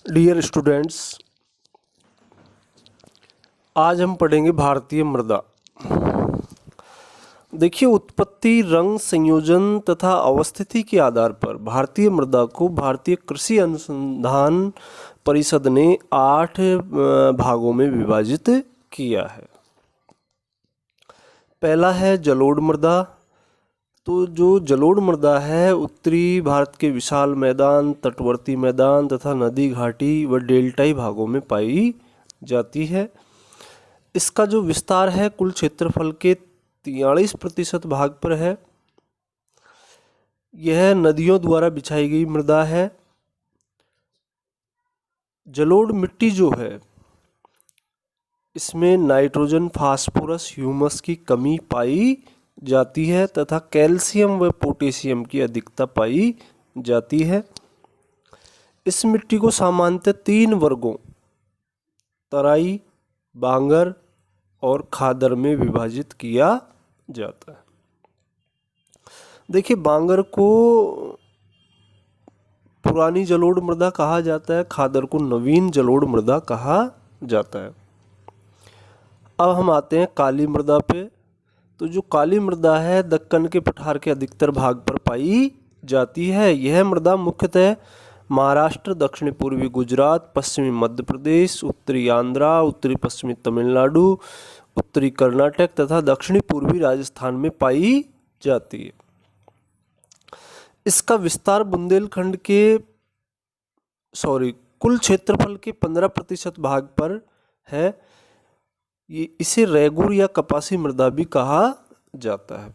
Dear students, आज हम पढ़ेंगे भारतीय मृदा। देखिए, उत्पत्ति, रंग, संयोजन तथा अवस्थिति के आधार पर भारतीय मृदा को भारतीय कृषि अनुसंधान परिषद ने 8 भागों में विभाजित किया है। पहला है जलोढ़ मृदा। तो जो जलोढ़ मृदा है, उत्तरी भारत के विशाल मैदान, तटवर्ती मैदान तथा नदी घाटी व डेल्टाई भागों में पाई जाती है। इसका जो विस्तार है कुल क्षेत्रफल के 43% भाग पर है। यह नदियों द्वारा बिछाई गई मृदा है। जलोढ़ मिट्टी जो है, इसमें नाइट्रोजन, फास्फोरस, ह्यूमस की कमी पाई जाती है तथा कैल्शियम व पोटेशियम की अधिकता पाई जाती है। इस मिट्टी को सामान्यतः 3 वर्गों तराई, बांगर और खादर में विभाजित किया जाता है। देखिए, बांगर को पुरानी जलोढ़ मृदा कहा जाता है, खादर को नवीन जलोढ़ मृदा कहा जाता है। अब हम आते हैं काली मृदा पे। तो जो काली मृदा है, दक्कन के पठार के अधिकतर भाग पर पाई जाती है। यह मृदा मुख्यतः महाराष्ट्र, दक्षिणी पूर्वी गुजरात, पश्चिमी मध्य प्रदेश, उत्तरी आंध्रा, उत्तरी पश्चिमी तमिलनाडु, उत्तरी कर्नाटक तथा दक्षिणी पूर्वी राजस्थान में पाई जाती है। इसका विस्तार बुंदेलखंड के कुल क्षेत्रफल के 15% भाग पर है। इसे रेगुर या कपासी मृदा भी कहा जाता है।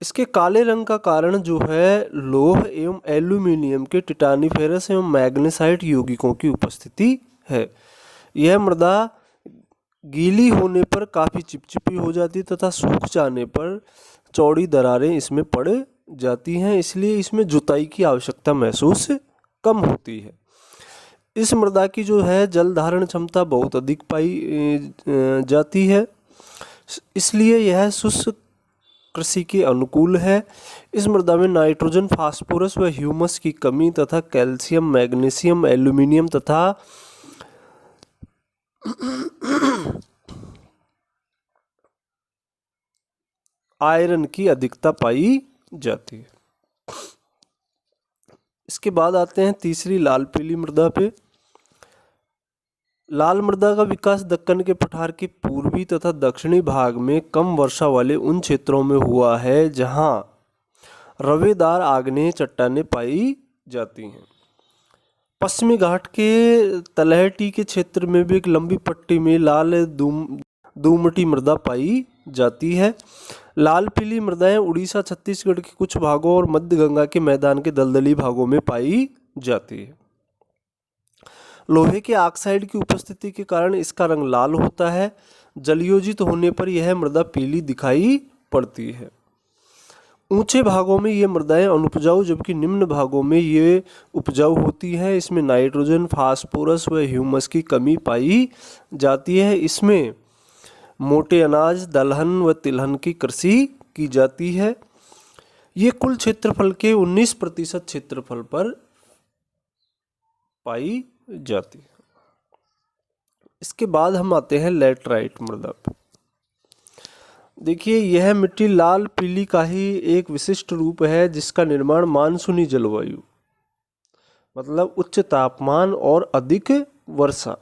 इसके काले रंग का कारण जो है, लौह एवं एल्यूमिनियम के टिटानीफेरस एवं मैग्नेसाइट यौगिकों की उपस्थिति है। यह मृदा गीली होने पर काफ़ी चिपचिपी हो जाती तथा सूख जाने पर चौड़ी दरारें इसमें पड़ जाती हैं, इसलिए इसमें जुताई की आवश्यकता महसूस कम होती है। इस मृदा की जो है जल धारण क्षमता बहुत अधिक पाई जाती है, इसलिए यह शुष्क कृषि के अनुकूल है। इस मृदा में नाइट्रोजन, फास्फोरस व ह्यूमस की कमी तथा कैल्शियम, मैग्नीशियम, एल्यूमिनियम तथा आयरन की अधिकता पाई जाती है। इसके बाद आते हैं तीसरी लाल पीली मृदा पे। लाल मृदा का विकास दक्कन के पठार के पूर्वी तथा दक्षिणी भाग में कम वर्षा वाले उन क्षेत्रों में हुआ है जहां रवेदार आग्नेय चट्टानें पाई जाती हैं। पश्चिमी घाट के तलहटी के क्षेत्र में भी एक लंबी पट्टी में लाल दूमटी मृदा पाई जाती है। लाल पीली मृदाएं उड़ीसा, छत्तीसगढ़ के कुछ भागों और मध्य गंगा के मैदान के दलदली भागों में पाई जाती है। लोहे के ऑक्साइड की उपस्थिति के कारण इसका रंग लाल होता है। जलयोजित होने पर यह मृदा पीली दिखाई पड़ती है। ऊंचे भागों में ये मृदाएं अनुपजाऊ, जबकि निम्न भागों में ये उपजाऊ होती है। इसमें नाइट्रोजन, फास्फोरस व ह्यूमस की कमी पाई जाती है। इसमें मोटे अनाज, दलहन व तिलहन की कृषि की जाती है। ये कुल क्षेत्रफल के 19% क्षेत्रफल पर पाई जाती है। इसके बाद हम आते हैं लैटराइट मृदा पर। देखिए, यह मिट्टी लाल पीली का ही एक विशिष्ट रूप है, जिसका निर्माण मानसूनी जलवायु, मतलब उच्च तापमान और अधिक वर्षा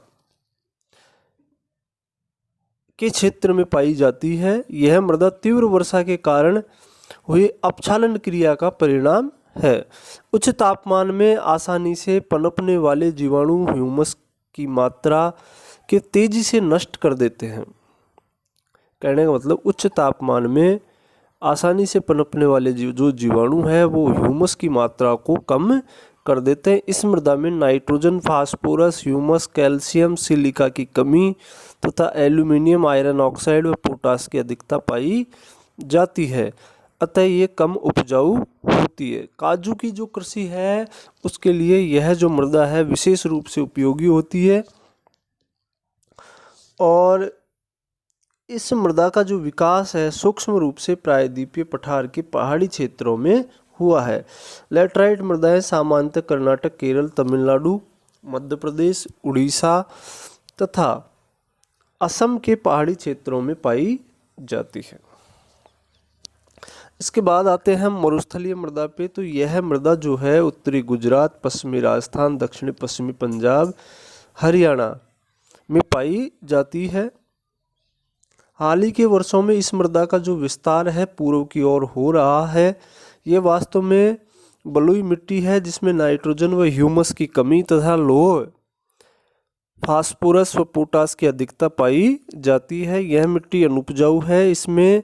के क्षेत्र में पाई जाती है। यह मृदा तीव्र वर्षा के कारण हुई अपक्षालन क्रिया का परिणाम है। उच्च तापमान में आसानी से पनपने वाले जीवाणु ह्यूमस की मात्रा के तेजी से नष्ट कर देते हैं। कहने का मतलब, उच्च तापमान में आसानी से पनपने वाले जो जीवाणु हैं वो ह्यूमस की मात्रा को कम कर देते हैं। इस मृदा में nitrogen, phosphorus, humus, calcium, silica की कमी तथा एल्यूमिनियम, आयरन ऑक्साइड व पोटास की अधिकता पाई जाती है, अतः ये कम उपजाऊ होती है। काजू की जो कृषि है उसके लिए यह जो मृदा है विशेष रूप से उपयोगी होती है। और इस मृदा का जो विकास है सूक्ष्म रूप से प्रायद्वीपीय पठार के पहाड़ी क्षेत्रों में हुआ है। लैटराइट मृदाएं सामान्यतः कर्नाटक, केरल, तमिलनाडु मध्य प्रदेश, उड़ीसा तथा असम के पहाड़ी क्षेत्रों में पाई जाती है। इसके बाद आते हैं मरुस्थलीय मृदा पे। तो यह मृदा जो है उत्तरी गुजरात, पश्चिमी राजस्थान, दक्षिणी पश्चिमी पंजाब, हरियाणा में पाई जाती है। हाल ही के वर्षों में इस मृदा का जो विस्तार है पूर्व की ओर हो रहा है। ये वास्तव में बलुई मिट्टी है जिसमें नाइट्रोजन व ह्यूमस की कमी तथा लोह, फास्फोरस व पोटास की अधिकता पाई जाती है। यह मिट्टी अनुपजाऊ है। इसमें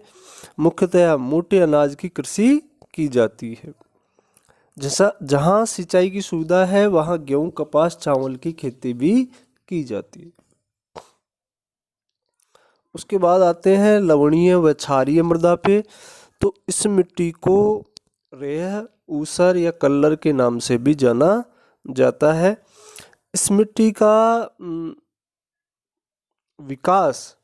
मुख्यतया मोटे अनाज की कृषि की जाती है। जैसा जहाँ सिंचाई की सुविधा है वहाँ गेहूँ, कपास, चावल की खेती भी की जाती है। उसके बाद आते हैं लवणीय व क्षारीय मृदा पे। तो इस मिट्टी को रेह, ऊसर या कल्लर के नाम से भी जाना जाता है। इस मिट्टी का विकास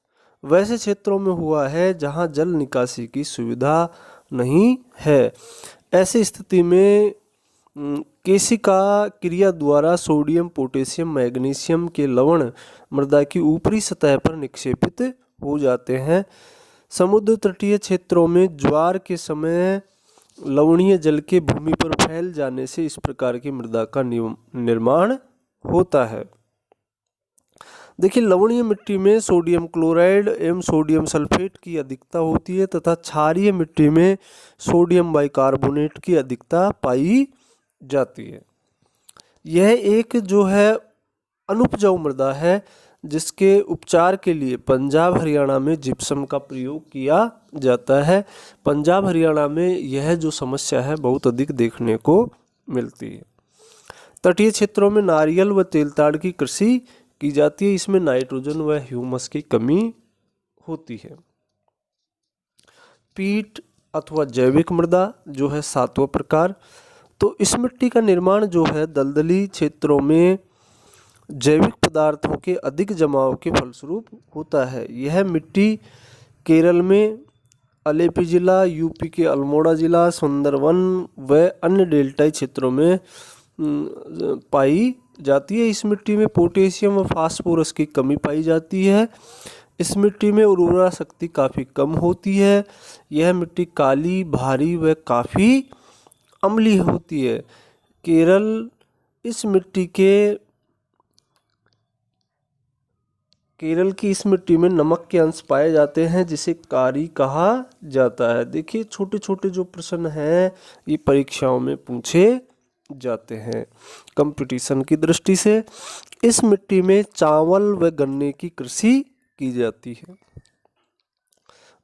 वैसे क्षेत्रों में हुआ है जहां जल निकासी की सुविधा नहीं है। ऐसी स्थिति में केशिका क्रिया द्वारा सोडियम, पोटेशियम, मैग्नीशियम के लवण मृदा की ऊपरी सतह पर निक्षेपित हो जाते हैं। समुद्र तटीय क्षेत्रों में ज्वार के समय लवणीय जल के भूमि पर फैल जाने से इस प्रकार की मृदा का निर्माण होता है। देखिए, लवणीय मिट्टी में सोडियम क्लोराइड एवं सोडियम सल्फेट की अधिकता होती है तथा क्षारीय मिट्टी में सोडियम बाइकार्बोनेट की अधिकता पाई जाती है। यह एक जो है अनुपजाऊ मृदा है जिसके उपचार के लिए पंजाब हरियाणा में जिप्सम का प्रयोग किया जाता है। पंजाब हरियाणा में यह जो समस्या है बहुत अधिक देखने को मिलती है। तटीय क्षेत्रों में नारियल व तेलताड़ की कृषि की जाती है। इसमें नाइट्रोजन व ह्यूमस की कमी होती है। पीट अथवा जैविक मृदा जो है 7वां प्रकार। तो इस मिट्टी का निर्माण जो है दलदली क्षेत्रों में जैविक पदार्थों के अधिक जमाव के फलस्वरूप होता है। यह मिट्टी केरल में अलेपी जिला, यूपी के अल्मोड़ा जिला, सुंदरवन व अन्य डेल्टाई क्षेत्रों में पाई जाती है। इस मिट्टी में पोटेशियम व फास्फोरस की कमी पाई जाती है। इस मिट्टी में उर्वरा शक्ति काफ़ी कम होती है। यह मिट्टी काली, भारी व काफ़ी अम्लीय होती है। केरल की इस मिट्टी में नमक के अंश पाए जाते हैं जिसे कारी कहा जाता है। देखिए, छोटे छोटे जो प्रश्न हैं ये परीक्षाओं में पूछे जाते हैं कंपटीशन की दृष्टि से। इस मिट्टी में चावल व गन्ने की कृषि की जाती है।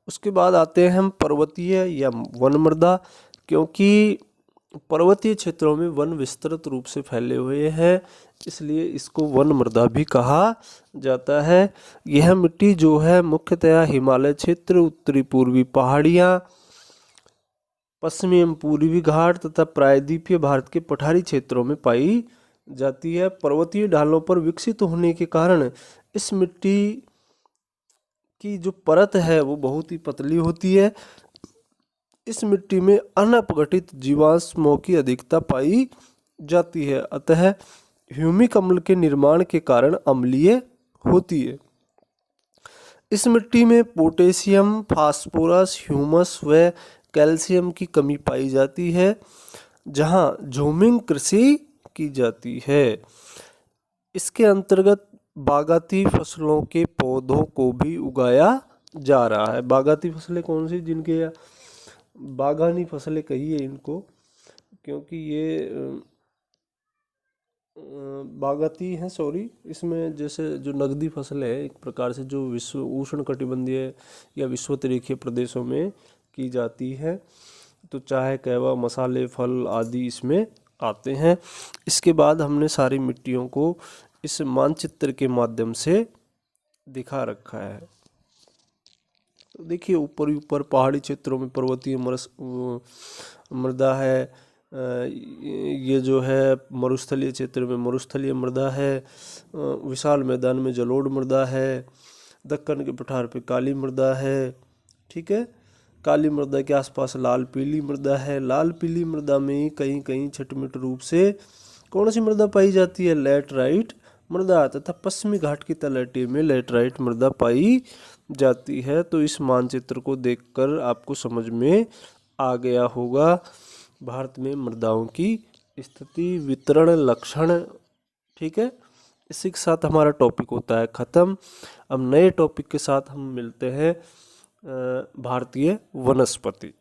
उसके बाद आते हैं हम पर्वतीय या वन मृदा। क्योंकि पर्वतीय क्षेत्रों में वन विस्तृत रूप से फैले हुए हैं इसलिए इसको वन मृदा भी कहा जाता है। यह मिट्टी जो है मुख्यतया हिमालय क्षेत्र, उत्तरी पूर्वी पहाड़ियाँ, पश्चिमी एवं पूर्वी घाट तथा प्रायद्वीपीय भारत के पठारी क्षेत्रों में पाई जाती है। पर्वतीय ढालों पर विकसित होने के कारण इस मिट्टी की जो परत है वो बहुत ही पतली होती है। इस मिट्टी में अनअपघटित जीवाश्मों की अधिकता पाई जाती है, अतः ह्यूमिक अम्ल के निर्माण के कारण अम्लीय होती है। इस मिट्टी में पोटेशियम, फास्फोरस, ह्यूमस व कैल्शियम की कमी पाई जाती है जहां झूमिंग कृषि की जाती है। इसके अंतर्गत बागाती फसलों के पौधों को भी उगाया जा रहा है। बागाती फसलें कौन सी? जिनके बागानी फसलें कहिए इनको, क्योंकि ये बागाती हैं, सॉरी। इसमें जैसे जो नगदी फसलें हैं एक प्रकार से जो विश्व उष्ण कटिबंधीय या विषुवतरेखीय प्रदेशों में की जाती है, तो चाहे कहवा, मसाले, फल आदि इसमें आते हैं। इसके बाद हमने सारी मिट्टियों को इस मानचित्र के माध्यम से दिखा रखा है। तो देखिए, ऊपर पहाड़ी क्षेत्रों में पर्वतीय मृदा है, ये जो है मरुस्थलीय क्षेत्र में मरुस्थलीय मृदा है, विशाल मैदान में जलोढ़ मृदा है, दक्कन के पठार पे काली मृदा है। ठीक है, काली मृदा के आसपास लाल पीली मृदा है। लाल पीली मृदा में कहीं कहीं छटमिट रूप से कौन सी मृदा पाई जाती है? लैटराइट मृदा, तथा पश्चिमी घाट की तलहटी में लैटराइट मृदा पाई जाती है। तो इस मानचित्र को देखकर आपको समझ में आ गया होगा भारत में मृदाओं की स्थिति, वितरण, लक्षण। ठीक है, इसी के साथ हमारा टॉपिक होता है ख़त्म। अब नए टॉपिक के साथ हम मिलते हैं। भारतीय वनस्पति।